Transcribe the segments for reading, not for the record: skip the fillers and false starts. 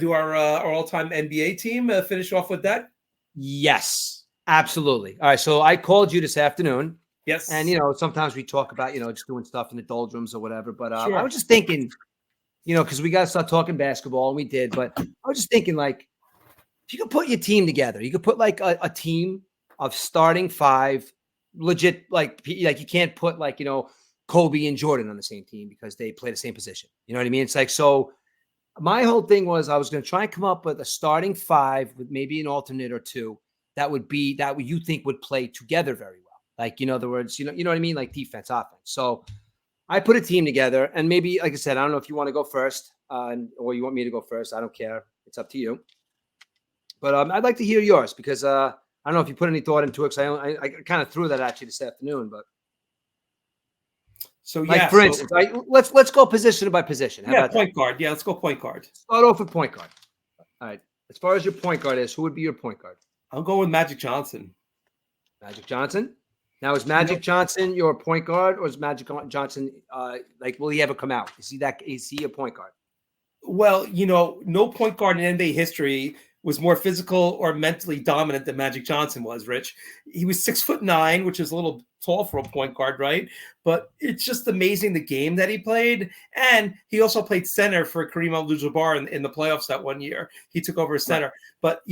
Do our all-time NBA team finish off with that? Yes, absolutely. All right, so I called you this afternoon. Yes. And, sometimes we talk about, just doing stuff in the doldrums or whatever. But Sure. I was just thinking, because we got to start talking basketball, and we did. But I was just thinking, like, if you could put your team together, you could put, like, a team of starting five, legit, like you can't put, like, Kobe and Jordan on the same team because they play the same position. You know what I mean? It's like, so my whole thing was I was going to try and come up with a starting five with maybe an alternate or two that would be that you think would play together very well. Like, in other words, you know what I mean? Like defense, offense. So I put a team together, and maybe, like I said, I don't know if you want to go first or you want me to go first. I don't care. It's up to you. But I'd like to hear yours because I don't know if you put any thought into it. Because I kind of threw that at you this afternoon, but. So yeah, like for instance, right? Let's go position by position. How about point guard? Yeah, let's go point guard. Start off with point guard. All right. As far as your point guard is, who would be your point guard? I'll go with Magic Johnson. Magic Johnson. Now, is Magic Johnson your point guard, or is Magic Johnson will he ever come out? Is he a point guard? Well, no point guard in NBA history was more physical or mentally dominant than Magic Johnson was, Rich. He was 6'9", which is a little tall for a point guard, right? But it's just amazing the game that he played. And he also played center for Kareem Abdul-Jabbar in the playoffs that one year. He took over as center. Right. But,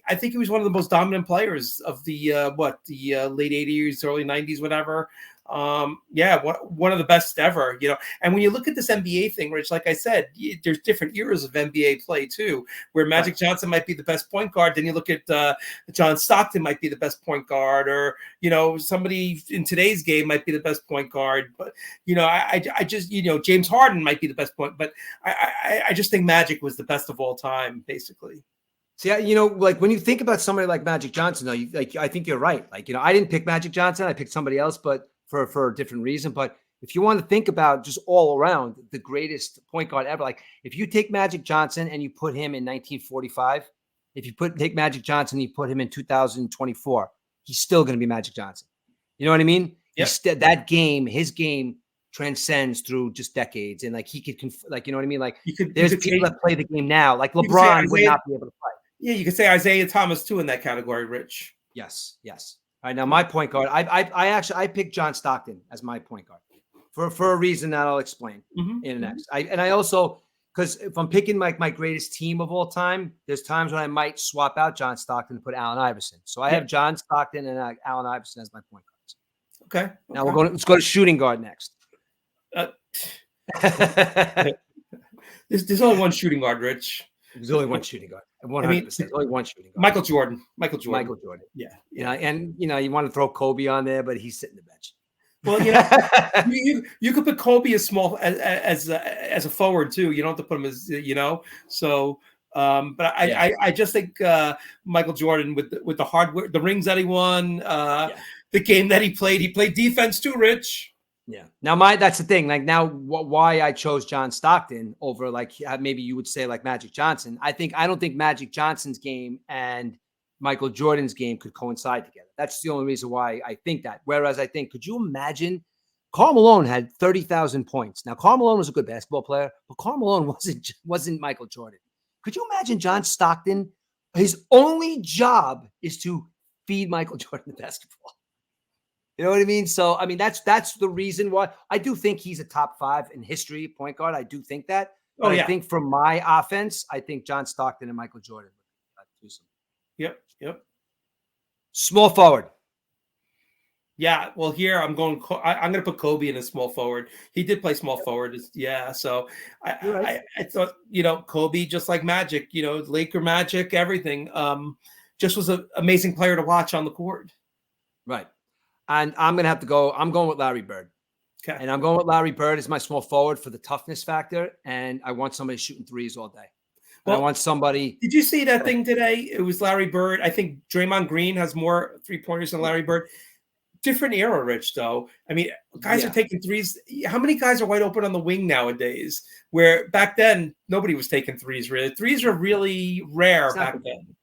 I think he was one of the most dominant players of the late 80s, early 90s, whatever. One of the best ever, and when you look at this NBA thing, Rich, like I said, there's different eras of NBA play too, where Magic Johnson might be the best point guard. Then you look at John Stockton might be the best point guard, or, somebody in today's game might be the best point guard. But, I just, James Harden might be the best point, but I just think Magic was the best of all time, basically. See, like when you think about somebody like Magic Johnson, though, I think you're right. Like, I didn't pick Magic Johnson. I picked somebody else, but for a different reason. But if you want to think about just all around the greatest point guard ever, like if you take Magic Johnson and you put him in 1945, if you take Magic Johnson and you put him in 2024, he's still going to be Magic Johnson. You know what I mean? Yep. That game, his game transcends through just decades, and like he could, you know what I mean? Like there's people that play the game now, like LeBron would not be able to play. Yeah, you could say Isaiah Thomas too in that category, Rich. Yes. All right, now my point guard, I picked John Stockton as my point guard for a reason that I'll explain in the next. I also, because if I'm picking my greatest team of all time, there's times when I might swap out John Stockton and put Allen Iverson. So I have John Stockton and Allen Iverson as my point guards. Okay. Now let's go to shooting guard next. There's only one shooting guard, Rich. There's only one shooting guard. 100%. Only one shooting guard. Michael Jordan. Yeah. And you want to throw Kobe on there, but he's sitting the bench. Well, you could put Kobe as small as a forward too. You don't have to put him as So, but I just think Michael Jordan with the hard work, the rings that he won, the game that he played defense too, Rich. Yeah. Now that's the thing. Like now, why I chose John Stockton over like maybe you would say like Magic Johnson. I don't think Magic Johnson's game and Michael Jordan's game could coincide together. That's the only reason why I think that. Whereas I think, could you imagine? Karl Malone had 30,000 points. Now Karl Malone was a good basketball player, but Karl Malone wasn't Michael Jordan. Could you imagine John Stockton? His only job is to feed Michael Jordan the basketball. You know what I mean? So, I mean, that's the reason why I do think he's a top 5 in history point guard. I do think that. But I think for my offense, I think John Stockton and Michael Jordan would do some. Yep. Small forward. Yeah, well, here I'm going to put Kobe in a small forward. He did play small forward. Yeah, so I thought, Kobe, just like Magic, Laker Magic, everything, just was an amazing player to watch on the court. Right. And I'm going to have to go. I'm going with Larry Bird. Okay. And I'm going with Larry Bird as my small forward for the toughness factor. And I want somebody shooting threes all day. Well, I want somebody. Did you see that thing today? It was Larry Bird. I think Draymond Green has more 3-pointers than Larry Bird. Different era, Rich, though. I mean, guys are taking threes. How many guys are wide open on the wing nowadays? Where back then, nobody was taking threes, really. Threes are really rare back then.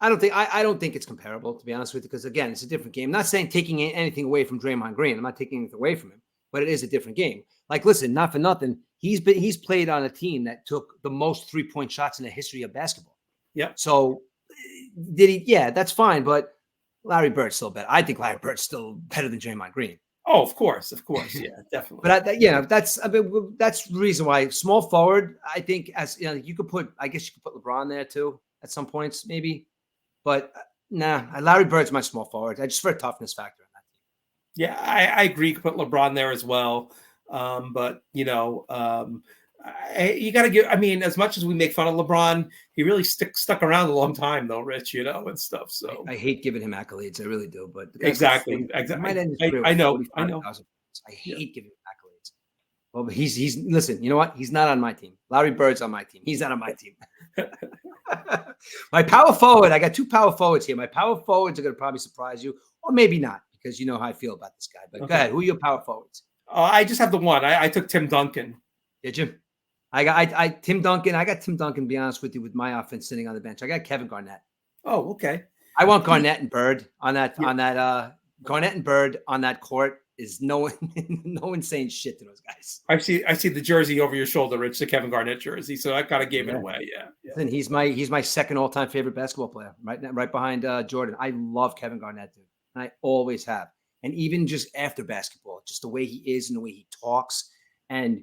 I don't think it's comparable, to be honest with you, because again, it's a different game. I'm not saying taking anything away from Draymond Green. I'm not taking anything away from him, but it is a different game. Like, listen, not for nothing, he's played on a team that took the most 3-point shots in the history of basketball. Yep. So did he? Yeah, that's fine. But Larry Bird's still better. I think Larry Bird's still better than Draymond Green. Oh, of course, yeah, definitely. But that's the reason why small forward. I think you could put. I guess you could put LeBron there too at some points, maybe. But nah, Larry Bird's my small forward. I just for a toughness factor. Yeah, I agree. You could put LeBron there as well. But you got to give. I mean, as much as we make fun of LeBron, he really stuck around a long time, though, Rich. And stuff. So I hate giving him accolades. I really do. But exactly. I know. I hate giving him accolades. Well, but he's listen. You know what? He's not on my team. Larry Bird's on my team. He's not on my team. My power forward. I got 2 power forwards here. My power forwards are going to probably surprise you, or maybe not, because you know how I feel about this guy. But go ahead. Who are your power forwards? I just have the one. I took Tim Duncan. Did you? I got Tim Duncan. I got Tim Duncan, to be honest with you, with my offense sitting on the bench. I got Kevin Garnett. Oh, okay. I want Garnett and Bird on that Garnett and Bird on that court is no one saying shit to those guys. I see the jersey over your shoulder, Rich, the Kevin Garnett jersey. So I kind of gave it away. Yeah. And he's my second all-time favorite basketball player, right behind Jordan. I love Kevin Garnett, dude. And I always have. And even just after basketball, just the way he is and the way he talks. And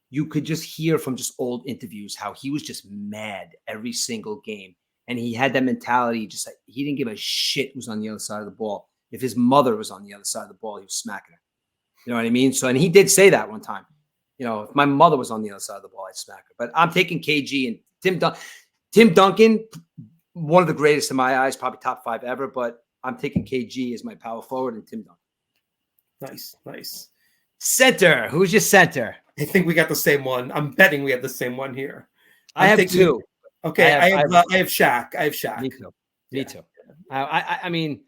you could just hear from just old interviews how he was just mad every single game. And he had that mentality, just like he didn't give a shit who's on the other side of the ball. If his mother was on the other side of the ball, he was smacking her. You know what I mean? So, and he did say that one time. If my mother was on the other side of the ball, I'd smack her. But I'm taking KG and Tim Duncan, one of the greatest in my eyes, probably top 5 ever. But I'm taking KG as my power forward and Tim Duncan. Nice. Center. Who's your center? I think we got the same one. I'm betting we have the same one here. I have 2. Okay, I have Shaq. Me too. I mean,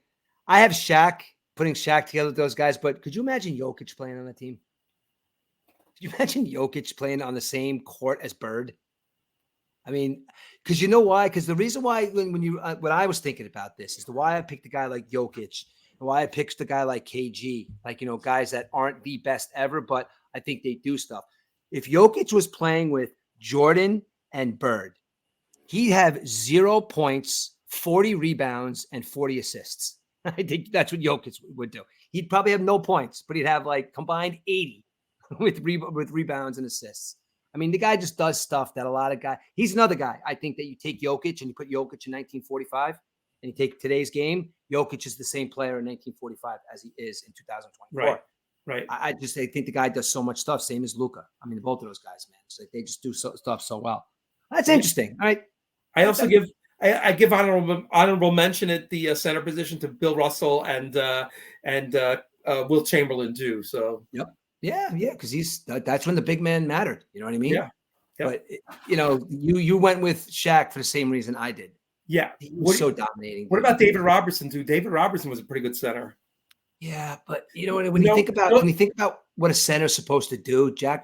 I have Shaq, putting Shaq together with those guys. But could you imagine Jokic playing on the team? Could you imagine Jokic playing on the same court as Bird? I mean, because you know why? Because the reason why when I was thinking about this is why I picked a guy like Jokic, and why I picked a guy like KG, guys that aren't the best ever, but I think they do stuff. If Jokic was playing with Jordan and Bird, he'd have 0 points, 40 rebounds, and 40 assists. I think that's what Jokic would do. He'd probably have no points, but he'd have combined 80 with rebounds and assists. I mean, the guy just does stuff that a lot of guys. He's another guy. I think that you take Jokic and you put Jokic in 1945, and you take today's game. Jokic is the same player in 1945 as he is in 2024. Right. I think the guy does so much stuff. Same as Luka. I mean, both of those guys, man. It's like they just do stuff so well. That's interesting. All right. I also give honorable mention at the center position to Bill Russell and Wilt Chamberlain too. So yeah, because that's when the big man mattered. You know what I mean? Yeah. But you went with Shaq for the same reason I did. Yeah, he was so dominating. What about David Robertson too? David Robertson was a pretty good center. Yeah, but when you think about what a center's supposed to do, Shaq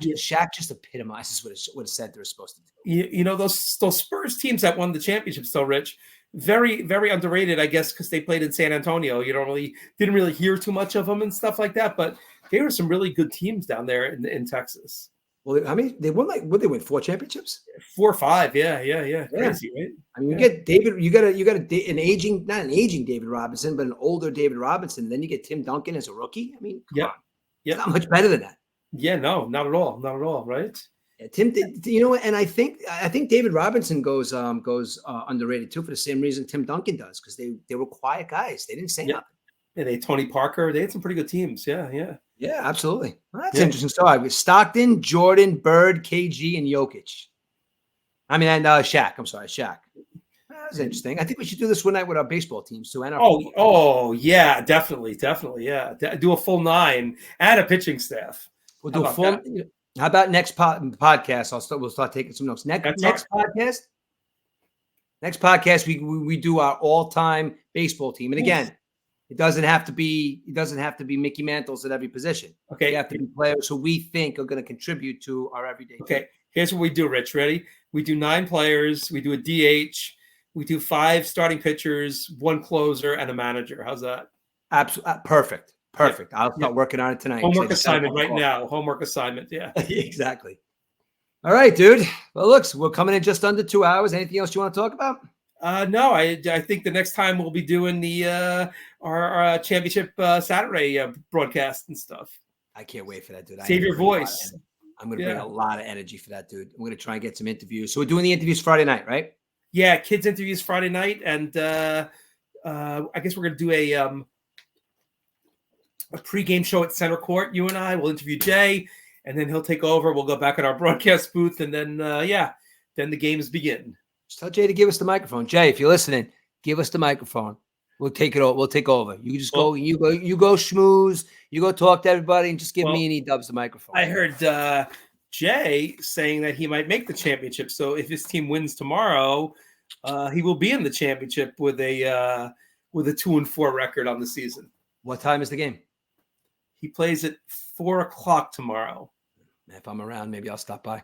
just epitomizes what a center is supposed to do. Those Spurs teams that won the championships, so Rich, very, very underrated, I guess, because they played in San Antonio. You didn't really hear too much of them and stuff like that, but they were some really good teams down there in Texas. Well, I mean, they won they win 4 championships? 4 or 5, yeah. Crazy, right? I mean, you get David, you got an aging, not an aging David Robinson, but an older David Robinson. Then you get Tim Duncan as a rookie. I mean, come on. It's not much better than that. Yeah, no, not at all, right? Yeah, Tim, and I think David Robinson goes underrated too for the same reason Tim Duncan does, because they were quiet guys. They didn't say nothing. Yeah, Tony Parker. They had some pretty good teams. Yeah. Yeah, absolutely. Well, that's interesting. So I was Stockton, Jordan, Bird, KG, and Jokic. I mean, and Shaq. I'm sorry, Shaq. That's interesting. I think we should do this one night with our baseball teams too. And yeah, definitely. Yeah, do a full 9 and a pitching staff. We'll do a full. How about next podcast? We'll start taking some notes. Next podcast, we do our all-time baseball team, and again. It doesn't have to be Mickey Mantles at every position. Okay. You have to be players who we think are going to contribute to our everyday Okay. team. Here's what we do, Rich. Ready? We do 9 players. We do a DH. We do 5 starting pitchers, 1 closer, and a manager. How's that? Absolutely. Perfect. I'll start working on it tonight. Homework assignment right now. Homework assignment. Yeah. Exactly. All right, dude. Well, look, we're coming in just under 2 hours. Anything else you want to talk about? No, I think the next time we'll be doing the our championship Saturday broadcast and stuff. I can't wait for that, dude. Save your voice. I'm going to bring a lot of energy for that, dude. I'm going to try and get some interviews. So we're doing the interviews Friday night, right? Yeah, kids interviews Friday night, and I guess we're going to do a pregame show at center court. You and I will interview Jay, and then he'll take over. We'll go back in our broadcast booth, and then then the games begin. Just tell Jay to give us the microphone. Jay, if you're listening, give us the microphone. We'll take it over. We'll take over. You just go. You go schmooze. You go talk to everybody, and just give me and EDUBBS the microphone. I heard Jay saying that he might make the championship. So if his team wins tomorrow, he will be in the championship with a 2-4 record on the season. What time is the game? He plays at 4:00 tomorrow. If I'm around, maybe I'll stop by.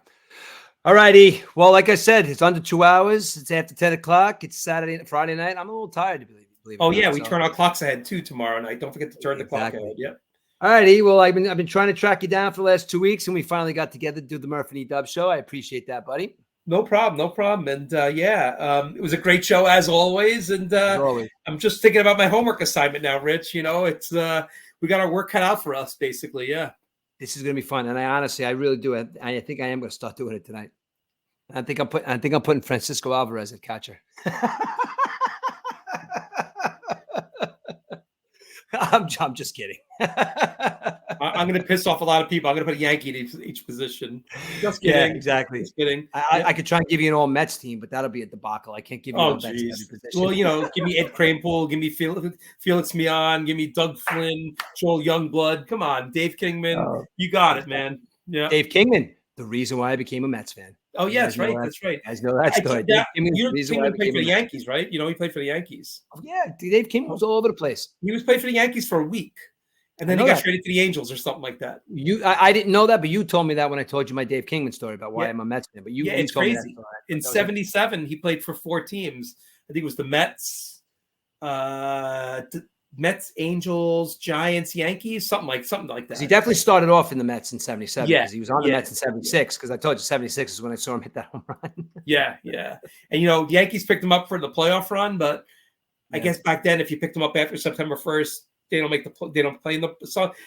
All righty. Well, like I said, it's under 2 hours. It's after 10 o'clock. It's Friday night. I'm a little tired to believe it. Oh yeah, we turn our clocks ahead too tomorrow night. Don't forget to turn the clock ahead. Yep. All righty. Well, I've been trying to track you down for the last 2 weeks, and we finally got together to do the MURF and EDUBBS show. I appreciate that, buddy. No problem. And it was a great show as always. And I'm just thinking about my homework assignment now, Rich. You know, it's we got our work cut out for us, basically. Yeah. This is gonna be fun, and I really do. I think I am gonna start doing it tonight. I think I'm putting Francisco Alvarez at catcher. I'm just kidding. I'm going to piss off a lot of people. I'm going to put a Yankee in each position. Just kidding. Yeah, exactly. Just kidding. I could try and give you an all Mets team, but that'll be a debacle. I can't give you all Mets in every position. Well, give me Ed Kranepool, give me Felix Mian, give me Doug Flynn, Joel Youngblood. Come on, Dave Kingman. You got it, man. Yeah, Dave Kingman, the reason why I became a Mets fan. Oh yeah, that's right. That's right. You guys know that story. Kingman played for the Yankees, right? You know, he played for the Yankees. Oh, yeah, Dave Kingman was all over the place. He was playing for the Yankees for a week, and then he got traded to the Angels or something like that. I didn't know that, but you told me that when I told you my Dave Kingman story about why I'm a Mets fan. But it's told crazy. Me that in '77, he played for 4 teams. I think it was the Mets, Angels, Giants, Yankees, something like that. He definitely started off in the Mets in '77 because he was on the Mets in '76. Because I told you '76 is when I saw him hit that home run. Yeah. And the Yankees picked him up for the playoff run, but I guess back then, if you picked him up after September 1st, they don't play in the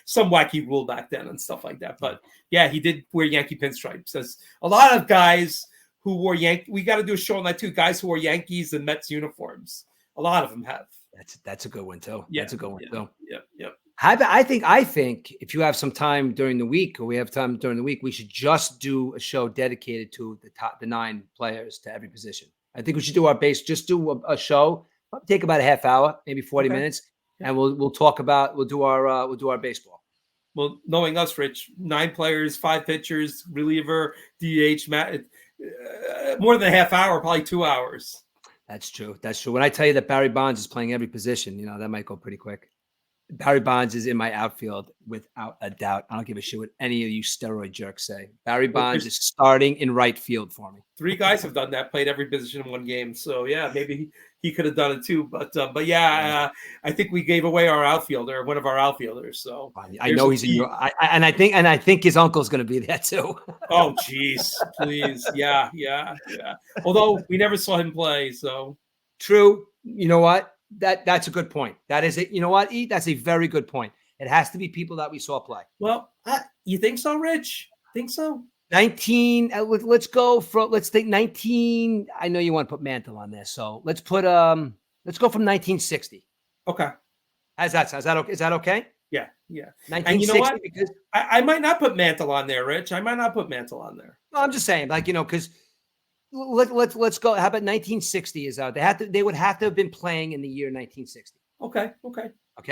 some wacky rule back then and stuff like that. But yeah, he did wear Yankee pinstripes. As a lot of guys who wore we got to do a show on that too. Guys who wore Yankees and Mets uniforms. A lot of them have. That's a good one too. Yeah, that's a good one too. Yeah. I think if you have some time during the week, or we have time during the week, we should just do a show dedicated to the 9 players to every position. I think we should do our base. Just do a show. Take about a half hour, maybe 40 minutes, and we'll talk about we'll do our baseball. Well, knowing us, Rich, 9 players, 5 pitchers, reliever, DH, more than a half hour, probably 2 hours. That's true. When I tell you that Barry Bonds is playing every position, that might go pretty quick. Barry Bonds is in my outfield without a doubt. I don't give a shit what any of you steroid jerks say. Barry Bonds is starting in right field for me. 3 guys have done that, played every position in one game. So yeah, maybe he could have done it too. But yeah, I think we gave away our outfielder, one of our outfielders. So I know he's in your. I think his uncle's going to be there too. Oh geez, please, yeah. Although we never saw him play, so true. You know what? That's a good point. That is it. You know what, E? That's a very good point. It has to be people that we saw play. Well, you think so, Rich? Think so? 19. Let's think 19. I know you want to put Mantle on there, so let's go from 1960. Okay. Is that okay? Is that okay? Yeah. 1960. And you know what? Because I might not put Mantle on there, Rich. I might not put Mantle on there. No, I'm just saying, because. Let's go. How about 1960 is out? They would have to have been playing in the year 1960. Okay.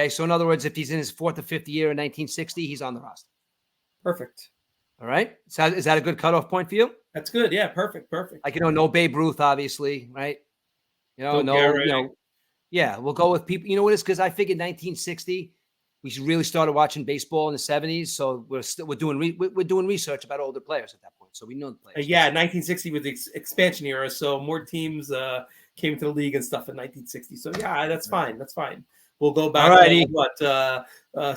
So in other words, if he's in his 4th or 5th year in 1960, he's on the roster. Perfect. All right. So is that a good cutoff point for you? That's good. Yeah. Perfect. No Babe Ruth, obviously, right? Yeah, we'll go with people. You know what it is? Because I figured 1960, we really started watching baseball in the 70s. So we're doing research about older players at that point. So we know the players. 1960 was the expansion era. So more teams came to the league and stuff in 1960. So yeah, that's fine. That's fine. We'll go back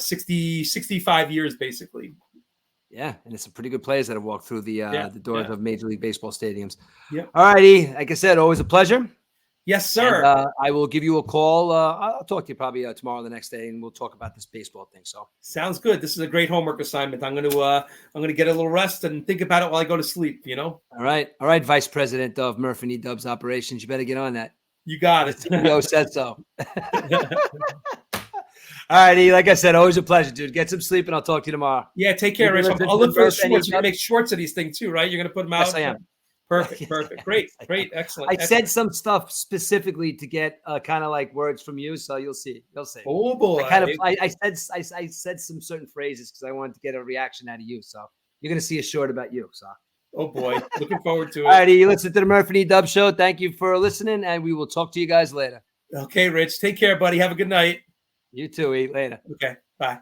65 years basically. Yeah, and it's some pretty good players that have walked through the doors of Major League Baseball stadiums. Yep. All righty. Like I said, always a pleasure. Yes, sir. And, I will give you a call. I'll talk to you probably tomorrow or the next day, and we'll talk about this baseball thing. So sounds good. This is a great homework assignment. I'm gonna get a little rest and think about it while I go to sleep. You know. All right, Vice President of MURF and EDUBBS operations. You better get on that. You got it. The CEO said so. All righty. Like I said, always a pleasure, dude. Get some sleep, and I'll talk to you tomorrow. Yeah, take care, Rich. I'll look for the shorts. You're gonna make shorts of these things too, right? You're gonna put them out. Yes, I am. Perfect. Great. Excellent. I said some stuff specifically to get kind of like words from you, so you'll see. Oh boy. I said some certain phrases because I wanted to get a reaction out of you. So you're gonna see a short about you. So. Oh boy, looking forward to it. All righty, you listen to the MURF and EDUBBS show. Thank you for listening, and we will talk to you guys later. Okay, Rich. Take care, buddy. Have a good night. You too. Eat later. Okay. Bye.